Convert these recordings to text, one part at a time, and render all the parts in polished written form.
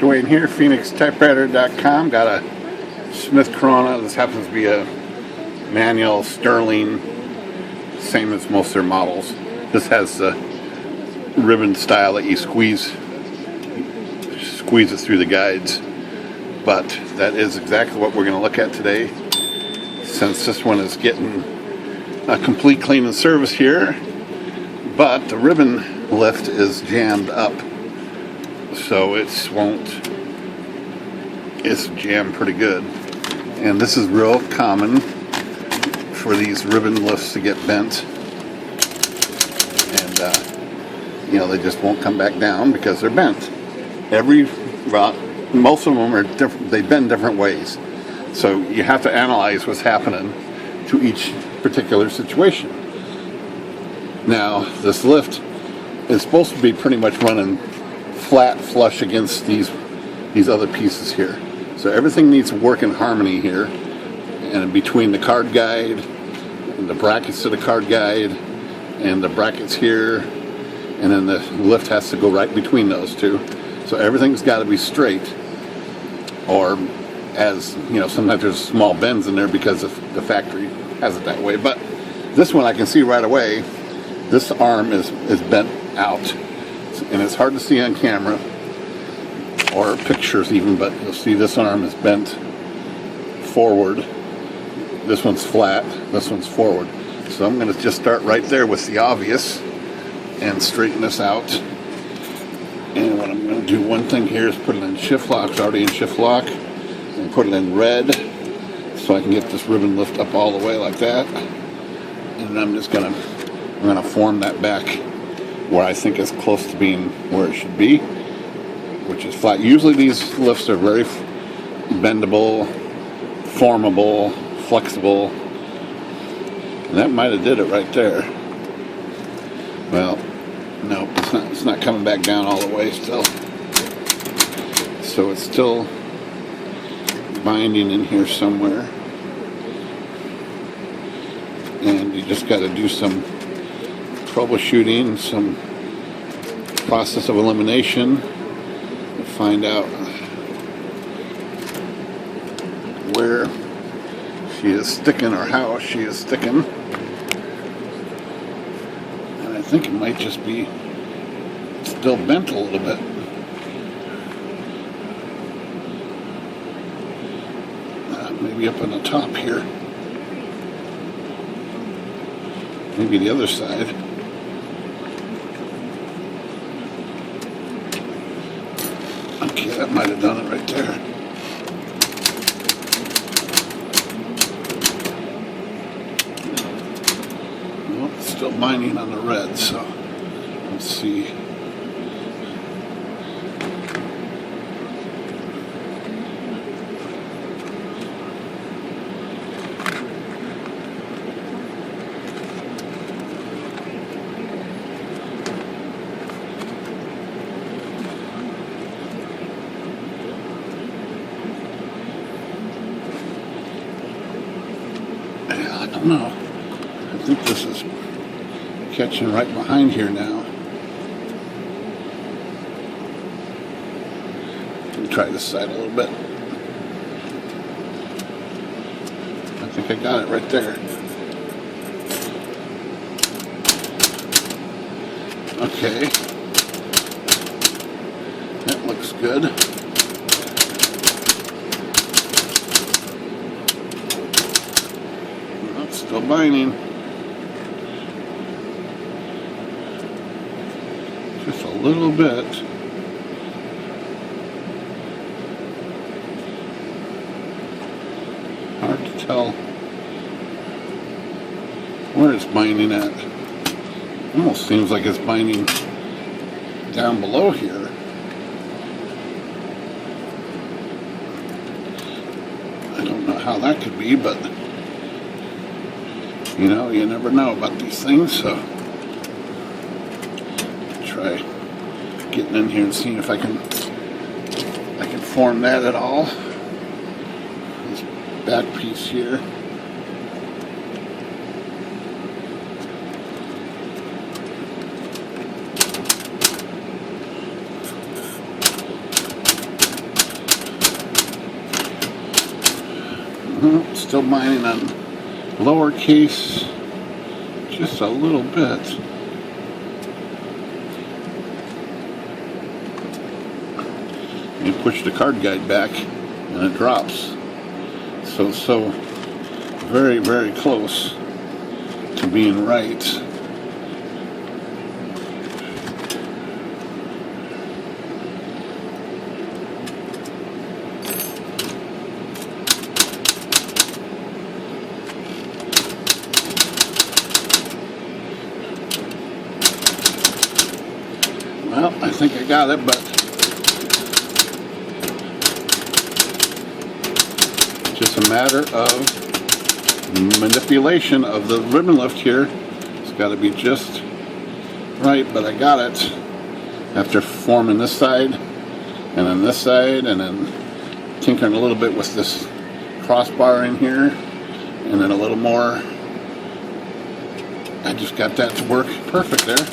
Dwayne here, PhoenixTypewriter.com. Got a Smith Corona. This happens to be a manual Sterling, same as most of their models. This has the ribbon style that you squeeze it through the guides. But that is exactly what we're going to look at today. Since this one is getting a complete clean and service here, but the ribbon lift is jammed up. So it's jammed pretty good. And this is real common for these ribbon lifts to get bent. And, they just won't come back down because they're bent. Most of them are different, they bend different ways. So you have to analyze what's happening to each particular situation. Now, this lift is supposed to be pretty much running flat flush against these other pieces here. So everything needs to work in harmony here, and between the card guide and the brackets to the card guide and the brackets here, and then the lift has to go right between those two. So everything's got to be straight, or sometimes there's small bends in there because the factory has it that way. But this one I can see right away, this arm is bent out. And it's hard to see on camera or pictures even, but you'll see this arm is bent forward. This one's flat, this one's forward. So I'm going to just start right there with the obvious and straighten this out. And what I'm going to do, one thing here, is put it in shift lock. It's already in shift lock. And put it in red so I can get this ribbon lift up all the way like that. And I'm going to form that back where I think it's close to being where it should be, which is flat. Usually these lifts are very bendable, formable, flexible, and that might have did it right there. Well, no, it's not coming back down all the way still. So it's still binding in here somewhere, and you just got to do some troubleshooting, some process of elimination to find out where she is sticking or how she is sticking. And I think it might just be still bent a little bit. Maybe up on the top here. Maybe the other side. Okay, that might have done it right there. Well, it's still binding on the red, so let's see. I don't know. I think this is catching right behind here now. Let me try this side a little bit. I think I got it right there. Okay. That looks good. Still binding. Just a little bit. Hard to tell where it's binding at. Almost seems like it's binding down below here. I don't know how that could be, but you never know about these things, so try getting in here and seeing if I can form that at all. This back piece here. Still mining on lowercase, just a little bit. You push the card guide back and it drops. So very, very close to being right. Well, I think I got it, but just a matter of manipulation of the ribbon lift here. It's got to be just right, but I got it after forming this side and then this side and then tinkering a little bit with this crossbar in here and then a little more. I just got that to work perfect there.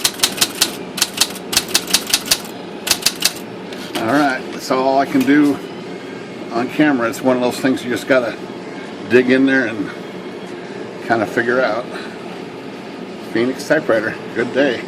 Alright, that's all I can do on camera. It's one of those things you just gotta dig in there and kind of figure out. Phoenix Typewriter, good day.